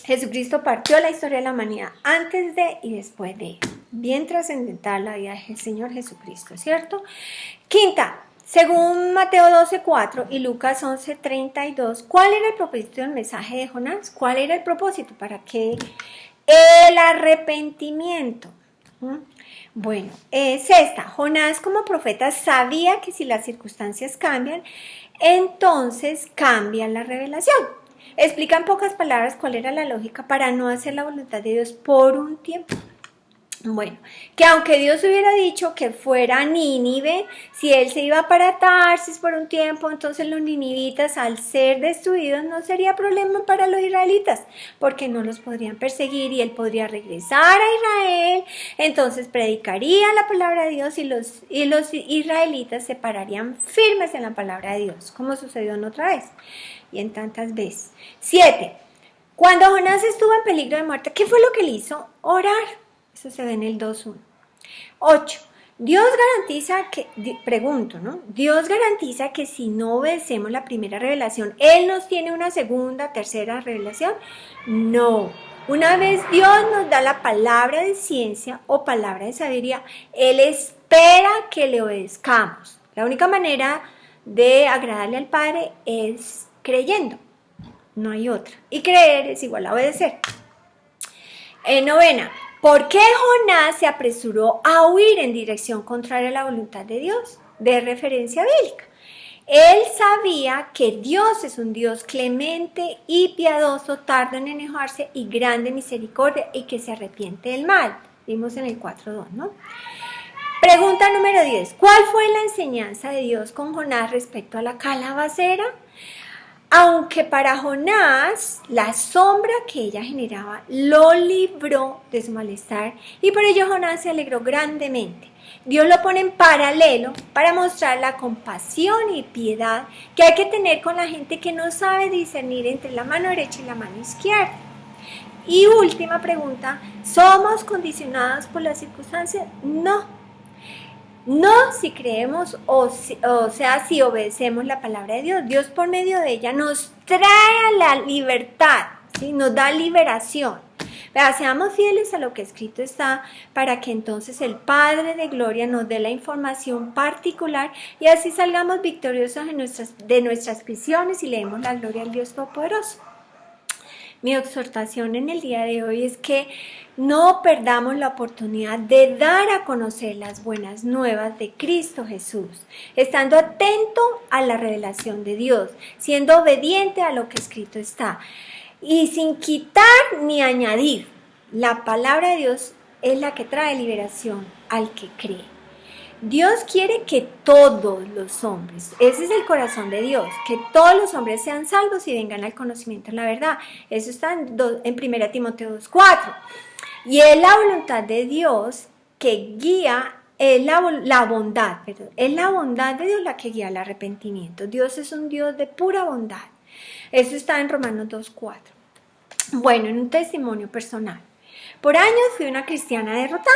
Jesucristo partió la historia de la humanidad antes de y después de. Bien trascendental la vida del Señor Jesucristo, ¿cierto? Quinta, según Mateo 12:4 y Lucas 11:32, ¿cuál era el propósito del mensaje de Jonás? ¿Cuál era el propósito? ¿Para qué? El arrepentimiento. Bueno, sexta, Jonás como profeta sabía que si las circunstancias cambian, entonces cambia la revelación. Explica en pocas palabras cuál era la lógica para no hacer la voluntad de Dios por un tiempo. Bueno, que aunque Dios hubiera dicho que fuera a Nínive, si él se iba para Tarsis por un tiempo, entonces los ninivitas al ser destruidos no sería problema para los israelitas, porque no los podrían perseguir y él podría regresar a Israel, entonces predicaría la palabra de Dios y los israelitas se pararían firmes en la palabra de Dios, como sucedió en otra vez y en tantas veces. 7. Cuando Jonás estuvo en peligro de muerte, ¿qué fue lo que le hizo? Orar. Eso se ve en el 2:1. 8. Dios garantiza que, pregunto, ¿no? Dios garantiza que si no obedecemos la primera revelación, Él nos tiene una segunda, tercera revelación. No. Una vez Dios nos da la palabra de ciencia o palabra de sabiduría, Él espera que le obedezcamos. La única manera de agradarle al Padre es creyendo. No hay otra. Y creer es igual a obedecer. 9. ¿Por qué Jonás se apresuró a huir en dirección contraria a la voluntad de Dios? De referencia bíblica. Él sabía que Dios es un Dios clemente y piadoso, tardo en enojarse y grande en misericordia y que se arrepiente del mal. Vimos en el 4.2, ¿no? Pregunta número 10. ¿Cuál fue la enseñanza de Dios con Jonás respecto a la calabacera? Aunque para Jonás la sombra que ella generaba lo libró de su malestar y por ello Jonás se alegró grandemente. Dios lo pone en paralelo para mostrar la compasión y piedad que hay que tener con la gente que no sabe discernir entre la mano derecha y la mano izquierda. Y última pregunta, ¿somos condicionados por las circunstancias? No. No si creemos o sea, si obedecemos la palabra de Dios. Dios por medio de ella nos trae la libertad, ¿sí? Nos da liberación. Seamos fieles a lo que escrito está para que entonces el Padre de Gloria nos dé la información particular y así salgamos victoriosos de nuestras prisiones y le demos la gloria al Dios Todopoderoso. Mi exhortación en el día de hoy es que no perdamos la oportunidad de dar a conocer las buenas nuevas de Cristo Jesús, estando atento a la revelación de Dios, siendo obediente a lo que escrito está y sin quitar ni añadir. La palabra de Dios es la que trae liberación al que cree. Dios quiere que todos los hombres, ese es el corazón de Dios, que todos los hombres sean salvos y vengan al conocimiento de la verdad. Eso está en 1 Timoteo 2.4. Y es la voluntad de Dios que guía, es la bondad de Dios la que guía el arrepentimiento. Dios es un Dios de pura bondad. Eso está en Romanos 2.4. Bueno, en un testimonio personal. Por años fui una cristiana derrotada,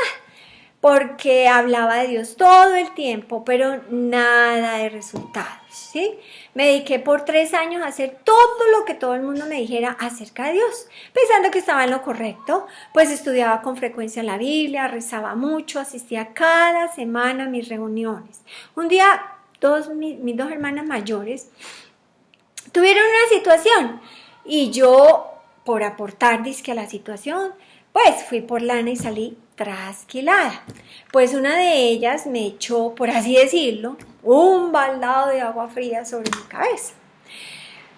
porque hablaba de Dios todo el tiempo, pero nada de resultados, ¿sí? Me dediqué por 3 años a hacer todo lo que todo el mundo me dijera acerca de Dios, pensando que estaba en lo correcto, pues estudiaba con frecuencia la Biblia, rezaba mucho, asistía cada semana a mis reuniones. Un día, mis 2 hermanas mayores tuvieron una situación y yo, por aportar disque a la situación, pues fui por lana y salí trasquilada. Pues una de ellas me echó, por así decirlo, un baldado de agua fría sobre mi cabeza.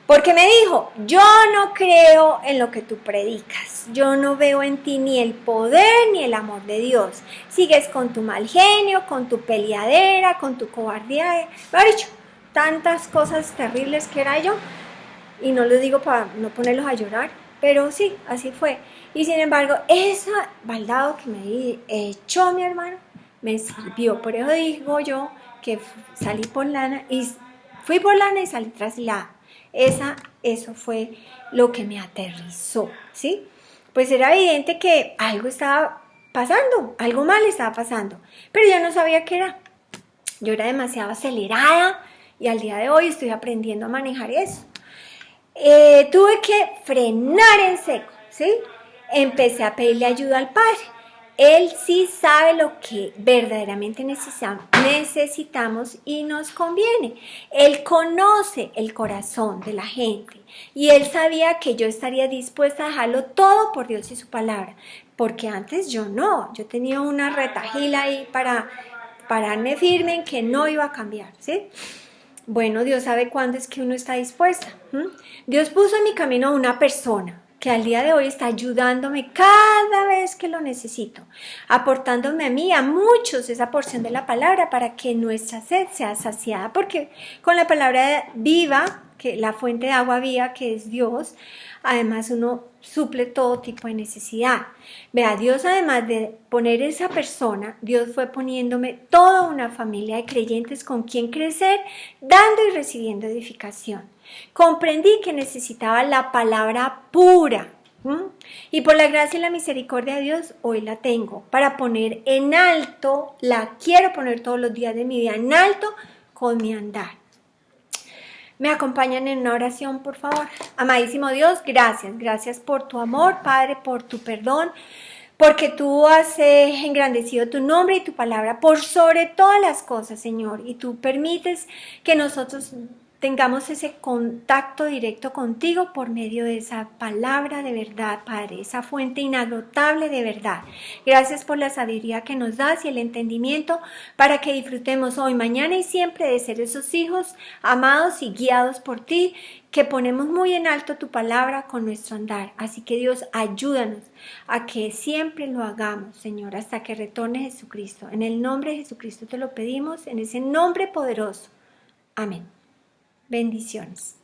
Porque me dijo, yo no creo en lo que tú predicas. Yo no veo en ti ni el poder ni el amor de Dios. Sigues con tu mal genio, con tu peleadera, con tu cobardía. Me ha dicho tantas cosas terribles que era yo. Y no lo digo para no ponerlos a llorar, pero sí, así fue. Y sin embargo, ese baldado que me echó mi hermano me sirvió. Por eso digo yo que salí por lana y fui por lana y salí trasquilada. Eso fue lo que me aterrizó, ¿sí? Pues era evidente que algo estaba pasando, algo mal estaba pasando, pero yo no sabía qué era. Yo era demasiado acelerada y al día de hoy estoy aprendiendo a manejar eso. Tuve que frenar en seco, ¿sí? Empecé a pedirle ayuda al Padre. Él sí sabe lo que verdaderamente necesitamos y nos conviene. Él conoce el corazón de la gente y Él sabía que yo estaría dispuesta a dejarlo todo por Dios y su palabra, porque antes yo tenía una retajila ahí para pararme firme en que no iba a cambiar, ¿sí? Bueno, Dios sabe cuándo es que uno está dispuesta. Dios puso en mi camino a una persona que al día de hoy está ayudándome cada vez que lo necesito, aportándome a mí, a muchos, esa porción de la palabra para que nuestra sed sea saciada, porque con la palabra viva, que la fuente de agua viva que es Dios, además uno suple todo tipo de necesidad. Vea, Dios además de poner esa persona, Dios fue poniéndome toda una familia de creyentes con quien crecer, dando y recibiendo edificación. Comprendí que necesitaba la palabra pura, ¿Mm? Y por la gracia y la misericordia de Dios, hoy la tengo para poner en alto, la quiero poner todos los días de mi vida en alto con mi andar. Me acompañan en una oración, por favor. Amadísimo Dios, gracias. Gracias por tu amor, Padre, por tu perdón, porque tú has engrandecido tu nombre y tu palabra por sobre todas las cosas, Señor. Y tú permites que nosotros tengamos ese contacto directo contigo por medio de esa palabra de verdad, Padre, esa fuente inagotable de verdad. Gracias por la sabiduría que nos das y el entendimiento para que disfrutemos hoy, mañana y siempre de ser esos hijos amados y guiados por ti, que ponemos muy en alto tu palabra con nuestro andar. Así que Dios, ayúdanos a que siempre lo hagamos, Señor, hasta que retorne Jesucristo. En el nombre de Jesucristo te lo pedimos, en ese nombre poderoso. Amén. Bendiciones.